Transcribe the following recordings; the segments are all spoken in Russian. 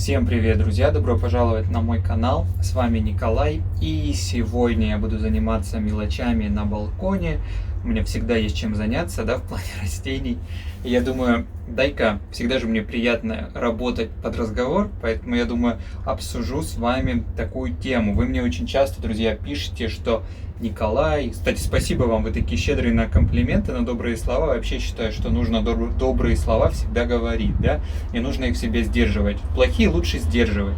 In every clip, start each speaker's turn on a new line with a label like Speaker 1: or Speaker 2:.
Speaker 1: Всем привет, друзья! Добро пожаловать на мой канал. С вами Николай. И сегодня я буду заниматься мелочами на балконе. У меня всегда есть чем заняться, да, в плане растений. И я думаю, дай-ка, всегда же мне приятно работать под разговор, поэтому я думаю, обсужу с вами такую тему. Вы мне очень часто, друзья, пишете, что Николай, кстати, спасибо вам, вы такие щедрые на комплименты, на добрые слова. Вообще считаю, что нужно добрые слова всегда говорить, да, и нужно их в себе сдерживать. Плохие лучше сдерживать,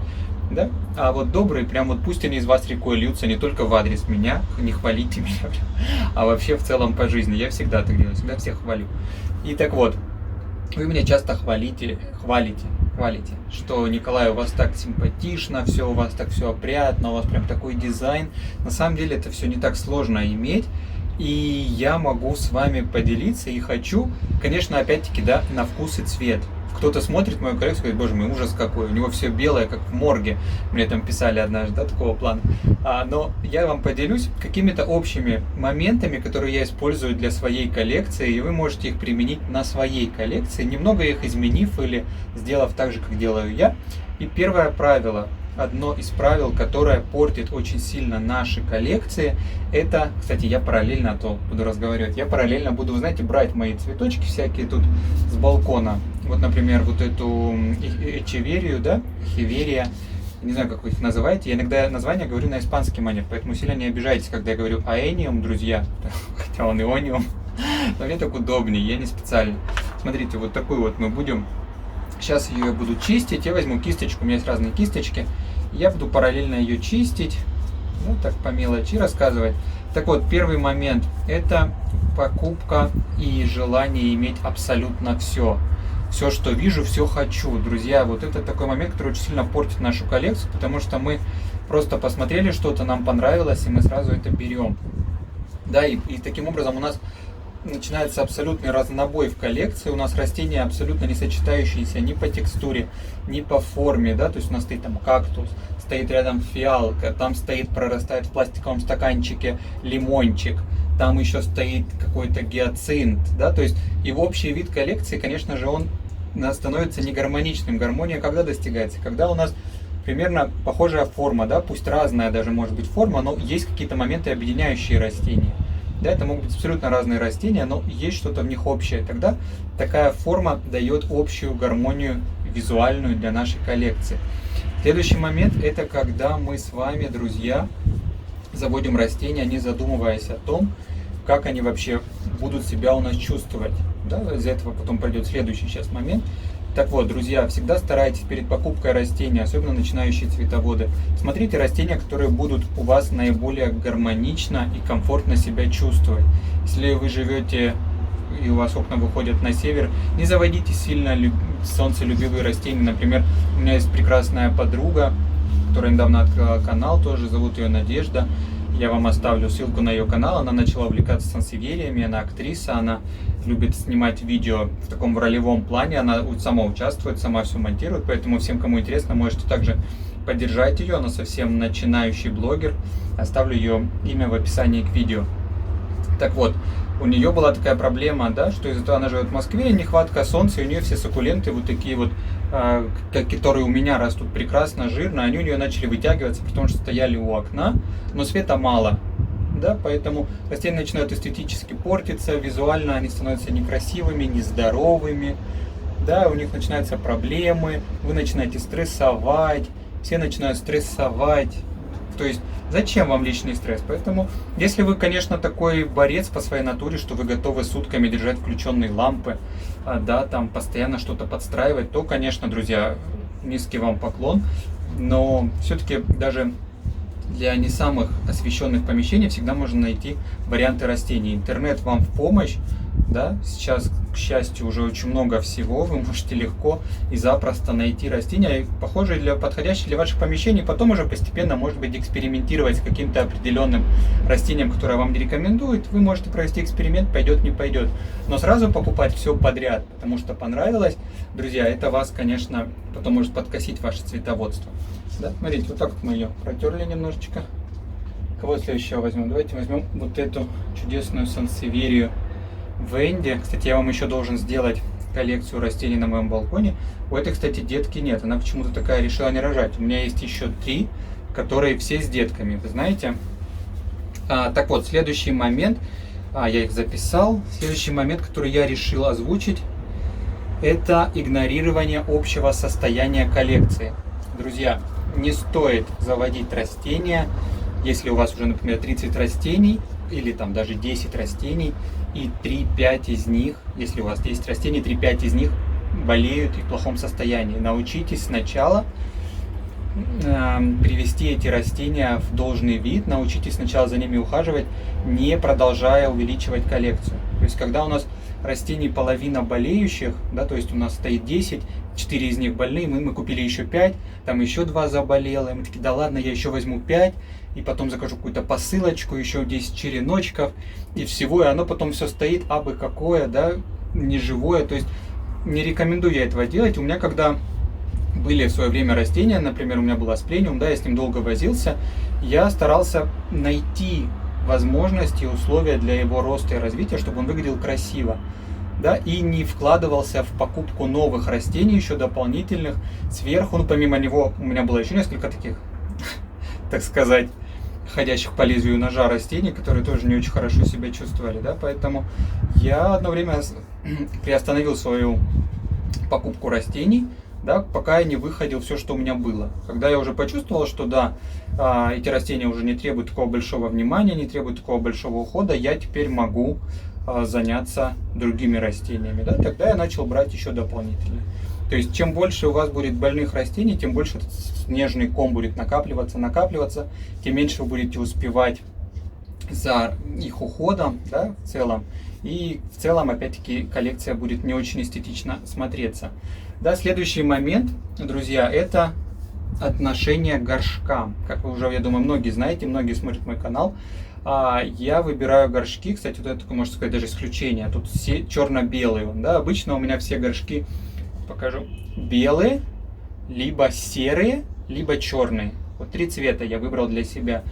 Speaker 1: да, а вот добрые, прям вот пусть они из вас рекой льются, не только в адрес меня, не хвалите меня, а вообще в целом по жизни. Я всегда так делаю, всегда всех хвалю. И так вот, вы меня часто хвалите, что Николай, у вас так симпатично, все у вас так все опрятно, у вас прям такой дизайн. На самом деле это все не так сложно иметь, и я могу с вами поделиться и хочу, конечно, опять-таки, да, на вкус и цвет. Кто-то смотрит мою коллекцию и говорит, боже мой, ужас какой, у него все белое, как в морге. Мне там писали однажды, да, такого плана. Но я вам поделюсь какими-то общими моментами, которые я использую для своей коллекции, и вы можете их применить на своей коллекции, немного их изменив или сделав так же, как делаю я. И первое правило, одно из правил, которое портит очень сильно наши коллекции, это, кстати, я параллельно, а то буду разговаривать, я параллельно буду, вы знаете, брать мои цветочки всякие тут с балкона. Вот, например, вот эту эчеверию, да, хеверия, не знаю, как вы их называете, я иногда название говорю на испанский манер, поэтому сильно не обижайтесь, когда я говорю аэниум, друзья, хотя он иониум, но мне так удобнее, я не специально. Смотрите, вот такой вот мы будем. Сейчас ее я буду чистить, я возьму кисточку, у меня есть разные кисточки, я буду параллельно ее чистить, ну так по мелочи рассказывать. Так вот, первый момент, это покупка и желание иметь абсолютно все. Все, что вижу, все хочу. Друзья, вот это такой момент, который очень сильно портит нашу коллекцию, потому что мы просто посмотрели что-то, нам понравилось, и мы сразу это берем. Да, и таким образом у нас начинается абсолютный разнобой в коллекции. У нас растения абсолютно не сочетающиеся ни по текстуре, ни по форме, да, то есть у нас стоит там кактус, стоит рядом фиалка, там стоит, прорастает в пластиковом стаканчике лимончик, там еще стоит какой-то гиацинт, да, то есть и в общий вид коллекции, конечно же, он становится негармоничным. Гармония когда достигается? Когда у нас примерно похожая форма, да, пусть разная даже может быть форма, но есть какие-то моменты, объединяющие растения. Да, это могут быть абсолютно разные растения, но есть что-то в них общее. Тогда такая форма дает общую гармонию визуальную для нашей коллекции. Следующий момент – это когда мы с вами, друзья, заводим растения, не задумываясь о том, как они вообще будут себя у нас чувствовать. Да, из этого потом пройдет следующий сейчас момент. Так вот, друзья, всегда старайтесь перед покупкой растения, особенно начинающие цветоводы, смотрите растения, которые будут у вас наиболее гармонично и комфортно себя чувствовать. Если вы живете и у вас окна выходят на север, не заводите сильно солнцелюбивые растения. Например, у меня есть прекрасная подруга, которая недавно открыла канал, тоже зовут ее Надежда. Я вам оставлю ссылку на ее канал. Она начала увлекаться сансевериями, она актриса, она любит снимать видео в таком ролевом плане, она сама участвует, сама все монтирует, поэтому всем, кому интересно, можете также поддержать ее, она совсем начинающий блогер, оставлю ее имя в описании к видео. Так вот, у нее была такая проблема, да, что из-за того, она живет в Москве, нехватка солнца, и у нее все суккуленты вот такие вот, которые у меня растут прекрасно, жирно, они у нее начали вытягиваться, потому что стояли у окна, но света мало, да, поэтому растения начинают эстетически портиться, визуально они становятся некрасивыми, нездоровыми, да, у них начинаются проблемы, вы начинаете стрессовать, все начинают стрессовать. То есть, зачем вам личный стресс? Поэтому, если вы, конечно, такой борец по своей натуре, что вы готовы сутками держать включенные лампы, да, там постоянно что-то подстраивать, то, конечно, друзья, низкий вам поклон. Но все-таки даже для не самых освещенных помещений всегда можно найти варианты растений. Интернет вам в помощь, да, сейчас, к счастью, уже очень много всего, вы можете легко и запросто найти растения, похожие подходящие для ваших помещений, потом уже постепенно, может быть, экспериментировать с каким-то определенным растением, которое вам не рекомендует, вы можете провести эксперимент, пойдет, не пойдет, но сразу покупать все подряд, потому что понравилось, друзья, это вас, конечно, потом может подкосить ваше цветоводство. Да, смотрите, вот так вот мы ее протерли немножечко. Кого следующего возьмем? Давайте возьмем вот эту чудесную сансеверию Венди. Кстати, я вам еще должен сделать коллекцию растений на моем балконе. У этой, кстати, детки нет. Она почему-то такая решила не рожать. У меня есть еще 3, которые все с детками, вы знаете. Так вот, следующий момент, я их записал. Следующий момент, который я решил озвучить, это игнорирование общего состояния коллекции. Друзья, не стоит заводить растения, если у вас уже, например, 30 растений, или там даже 10 растений, и 3-5 из них, если у вас 10 растений, 3-5 из них болеют и в плохом состоянии. Научитесь сначала привести эти растения в должный вид, научитесь сначала за ними ухаживать, не продолжая увеличивать коллекцию. То есть, когда у нас растений половина болеющих, да, то есть у нас стоит 10, 4 из них больные, мы купили еще 5, там еще 2 заболело, и мы такие, да ладно, я еще возьму 5, и потом закажу какую-то посылочку, еще 10 череночков, и всего, и оно потом все стоит, абы какое, да, неживое, то есть не рекомендую я этого делать. У меня когда были в свое время растения, например, у меня был асплениум, да, я с ним долго возился, я старался найти возможности и условия для его роста и развития, чтобы он выглядел красиво, да, и не вкладывался в покупку новых растений, еще дополнительных, сверху, ну, помимо него, у меня было еще несколько таких, так сказать, ходящих по лезвию ножа растений, которые тоже не очень хорошо себя чувствовали, да, поэтому я одно время приостановил свою покупку растений, да, пока я не выходил все, что у меня было. Когда я уже почувствовал, что да, эти растения уже не требуют такого большого внимания, не требуют такого большого ухода, я теперь могу заняться другими растениями, да, тогда я начал брать еще дополнительно. То есть, чем больше у вас будет больных растений, тем больше этот снежный ком будет накапливаться, тем меньше вы будете успевать за их уходом, да, в целом. И в целом, опять-таки, коллекция будет не очень эстетично смотреться. Да, следующий момент, друзья, это отношение к горшкам. Как вы уже, я думаю, многие знаете, многие смотрят мой канал. Я выбираю горшки, кстати, вот это такое, можно сказать, даже исключение. Тут все черно-белые. Да? Обычно у меня все горшки, покажу, белые, либо серые, либо черные. Вот 3 цвета я выбрал для себя.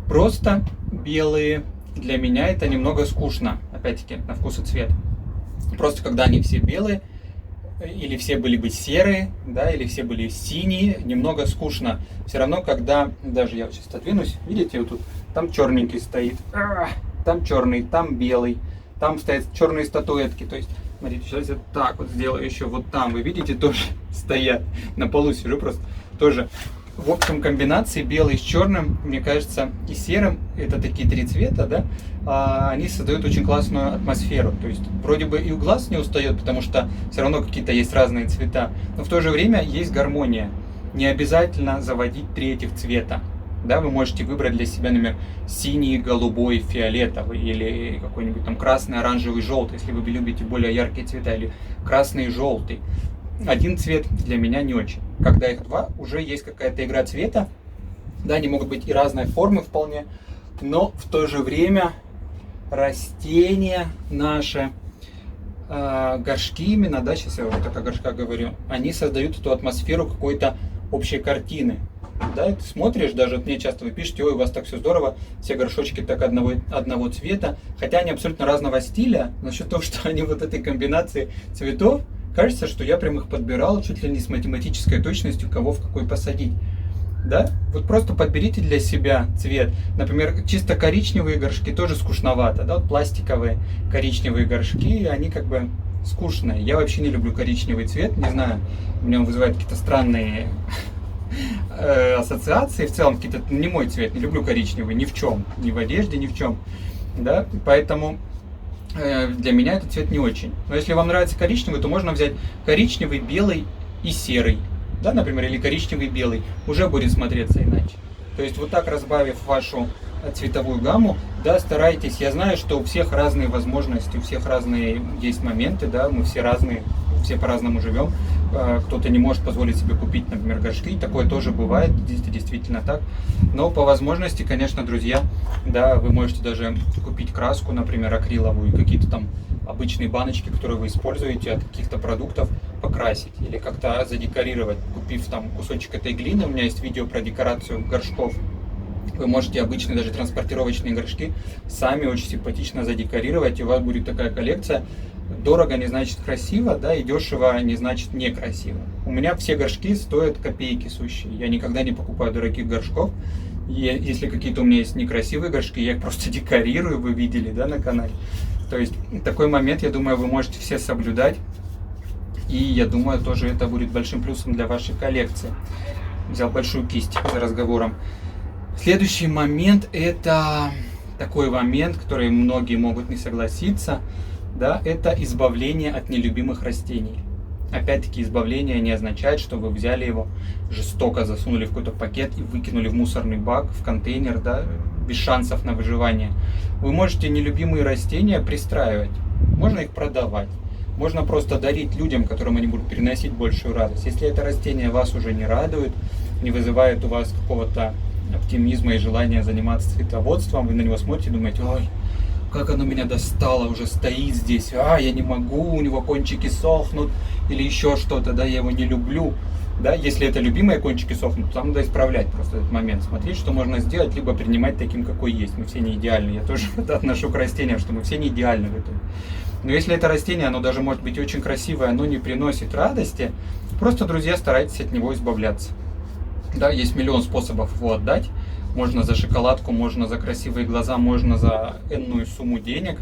Speaker 1: Просто белые. Для меня это немного скучно, опять-таки, на вкус и цвет. Просто когда они все белые, или все были бы серые, да, или все были синие, немного скучно. Все равно, когда, даже я вот сейчас отодвинусь, видите, вот тут, там черненький стоит, там черный, там белый, там стоят черные статуэтки. То есть, смотрите, сейчас я так вот сделаю еще, вот там, вы видите, тоже стоят, на полу сижу просто, тоже. В общем, комбинации белый с черным, мне кажется, и серым, это такие 3 цвета, да, они создают очень классную атмосферу. То есть, вроде бы и у глаз не устает, потому что все равно какие-то есть разные цвета, но в то же время есть гармония. Не обязательно заводить 3 этих цвета. Да, вы можете выбрать для себя, например, синий, голубой, фиолетовый, или какой-нибудь там красный, оранжевый, желтый, если вы любите более яркие цвета, или красный и желтый. Один цвет для меня не очень. Когда их 2, уже есть какая-то игра цвета. Да, они могут быть и разной формы вполне, но в то же время растения наши, горшки именно, да, сейчас я уже так о горшках говорю, они создают эту атмосферу какой-то общей картины. Да, ты смотришь, даже мне часто вы пишете, ой, у вас так все здорово, все горшочки так одного цвета, хотя они абсолютно разного стиля, но за счет того, что они вот этой комбинации цветов, кажется, что я прям их подбирал чуть ли не с математической точностью, кого в какой посадить. Да? Вот просто подберите для себя цвет. Например, чисто коричневые горшки тоже скучновато. Да? Вот пластиковые коричневые горшки, они как бы скучные. Я вообще не люблю коричневый цвет, не знаю, у меня он вызывает какие-то странные ассоциации. В целом, какие-то не мой цвет, не люблю коричневый ни в чем, ни в одежде, ни в чем. Да? Поэтому для меня этот цвет не очень. Но если вам нравится коричневый, то можно взять коричневый, белый и серый. Да, например, или коричневый, белый. Уже будет смотреться иначе. То есть вот так, разбавив вашу цветовую гамму, да, старайтесь. Я знаю, что у всех разные возможности, у всех разные есть моменты, да, мы все разные, все по-разному живем. Кто-то не может позволить себе купить, например, горшки. Такое тоже бывает, действительно так. Но по возможности, конечно, друзья, да, вы можете даже купить краску, например, акриловую, какие-то там обычные баночки, которые вы используете от каких-то продуктов, покрасить или как-то задекорировать, купив там кусочек этой глины. У меня есть видео про декорацию горшков. Вы можете обычные даже транспортировочные горшки сами очень симпатично задекорировать, и у вас будет такая коллекция дорого не значит красиво, да, и дешево не значит некрасиво. У меня все горшки стоят копейки сущие. Я никогда не покупаю дорогих горшков. Если какие-то у меня есть некрасивые горшки, я их просто декорирую, вы видели, да, на канале. То есть такой момент, я думаю, вы можете все соблюдать. И я думаю, тоже это будет большим плюсом для вашей коллекции. Взял большую кисть за разговором. Следующий момент, это такой момент, который многие могут не согласиться, да, это избавление от нелюбимых растений. Опять-таки, избавление не означает, что вы взяли его, жестоко засунули в какой-то пакет и выкинули в мусорный бак, в контейнер, да, без шансов на выживание. Вы можете нелюбимые растения пристраивать, можно их продавать, можно просто дарить людям, которым они будут переносить большую радость. Если это растение вас уже не радует, не вызывает у вас какого-то оптимизма и желания заниматься цветоводством, вы на него смотрите и думаете: ой, как оно меня достало, уже стоит здесь, я не могу, у него кончики сохнут, или еще что-то, да, я его не люблю. Да, если это любимые кончики сохнут, то там надо исправлять просто этот момент, смотреть, что можно сделать, либо принимать таким, какой есть. Мы все не идеальны. Я тоже это отношу к растениям, что мы все не идеальны в этом. Но если это растение, оно даже может быть очень красивое, оно не приносит радости, просто, друзья, старайтесь от него избавляться. Да, есть миллион способов его отдать. Можно за шоколадку, можно за красивые глаза, можно за энную сумму денег.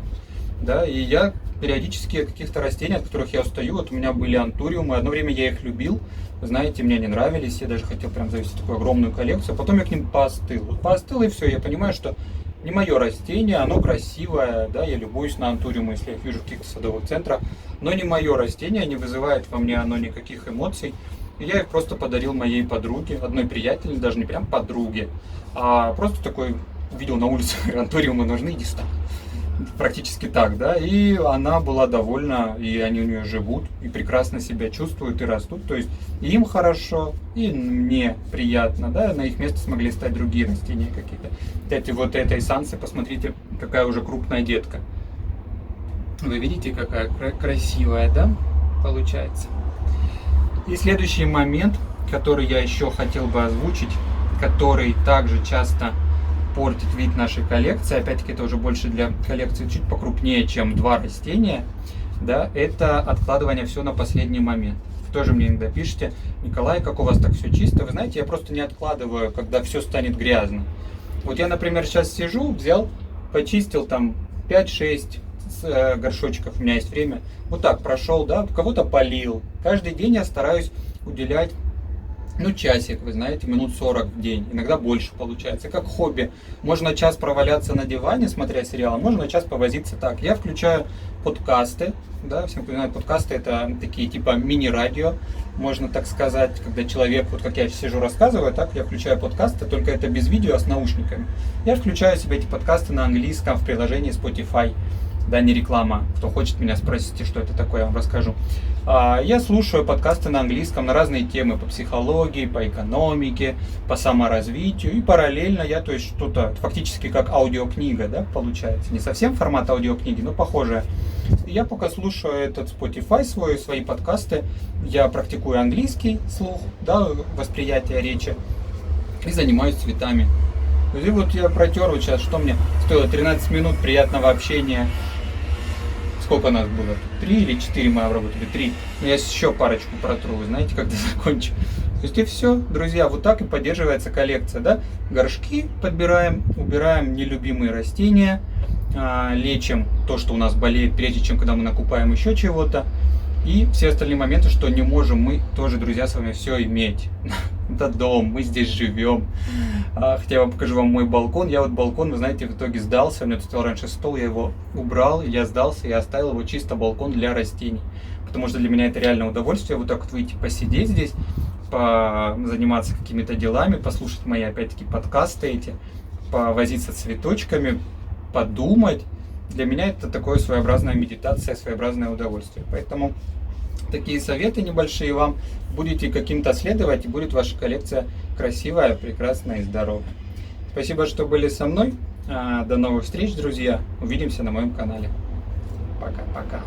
Speaker 1: Да, и я периодически от каких-то растений, от которых я устаю, вот у меня были антуриумы, одно время я их любил, знаете, мне они нравились, я даже хотел прям завести такую огромную коллекцию, а потом я к ним поостыл. Вот поостыл, и все, я понимаю, что не мое растение, оно красивое, да, я любуюсь на антуриумы, если я их вижу в каких-то садовых центрах, но не мое растение, не вызывает во мне оно никаких эмоций. И я их просто подарил моей подруге, одной приятельнице, даже не прям подруге, а просто такой, увидел на улице антуриумы нужны, иди сюда. Практически так, да, и она была довольна, и они у нее живут, и прекрасно себя чувствуют, и растут, то есть и им хорошо, и мне приятно, да, на их место смогли стать другие растения какие-то. Кстати, вот этой сансы, посмотрите, какая уже крупная детка. Вы видите, какая красивая, да, получается. И следующий момент, который я еще хотел бы озвучить, который также часто портит вид нашей коллекции, опять-таки это уже больше для коллекции чуть покрупнее, чем 2 растения, да, это откладывание все на последний момент. Вы тоже мне иногда пишете: Николай, как у вас так все чисто? Вы знаете, я просто не откладываю, когда все станет грязно. Вот я, например, сейчас сижу, взял, почистил там 5-6 горшочков, у меня есть время, вот так прошел, да, кого-то полил. Каждый день я стараюсь уделять, часик, вы знаете, минут 40 в день, иногда больше получается, как хобби. Можно час проваляться на диване, смотря сериал, можно час повозиться так. Я включаю подкасты, да, всем кто знает, подкасты это такие типа мини-радио, можно так сказать, когда человек, вот как я сижу рассказываю, так я включаю подкасты, только это без видео, а с наушниками. Я включаю себе эти подкасты на английском в приложении Spotify. Да, не реклама. Кто хочет меня, спросите, что это такое, я вам расскажу. Я слушаю подкасты на английском на разные темы, по психологии, по экономике, по саморазвитию. И параллельно я, то есть что-то фактически как аудиокнига, да, получается. Не совсем формат аудиокниги, но похожее. Я пока слушаю этот Spotify свои подкасты, я практикую английский слух, да, восприятие речи и занимаюсь цветами. И вот я протер вот сейчас, что мне стоило 13 минут приятного общения. Сколько нас было? 3 или 4 мы обработали? 3. Но я еще парочку протру, вы знаете, когда закончу. То есть и все, друзья, вот так и поддерживается коллекция, да? Горшки подбираем, убираем нелюбимые растения, лечим то, что у нас болеет, прежде чем когда мы накупаем еще чего-то. И все остальные моменты, что не можем мы тоже, друзья, с вами все иметь. Это дом, мы здесь живем. Хотя я вам покажу мой балкон. Я вот балкон, вы знаете, в итоге сдался. У меня тут стоял раньше стол, я его убрал, я сдался, я оставил его чисто балкон для растений. Потому что для меня это реально удовольствие, вот так вот выйти посидеть здесь, заниматься какими-то делами, послушать мои, опять-таки, подкасты эти, повозиться цветочками, подумать. Для меня это такое своеобразная медитация, своеобразное удовольствие. Поэтому такие советы небольшие вам. Будете каким-то следовать, и будет ваша коллекция красивая, прекрасная и здоровая. Спасибо, что были со мной. До новых встреч, друзья. Увидимся на моем канале. Пока-пока.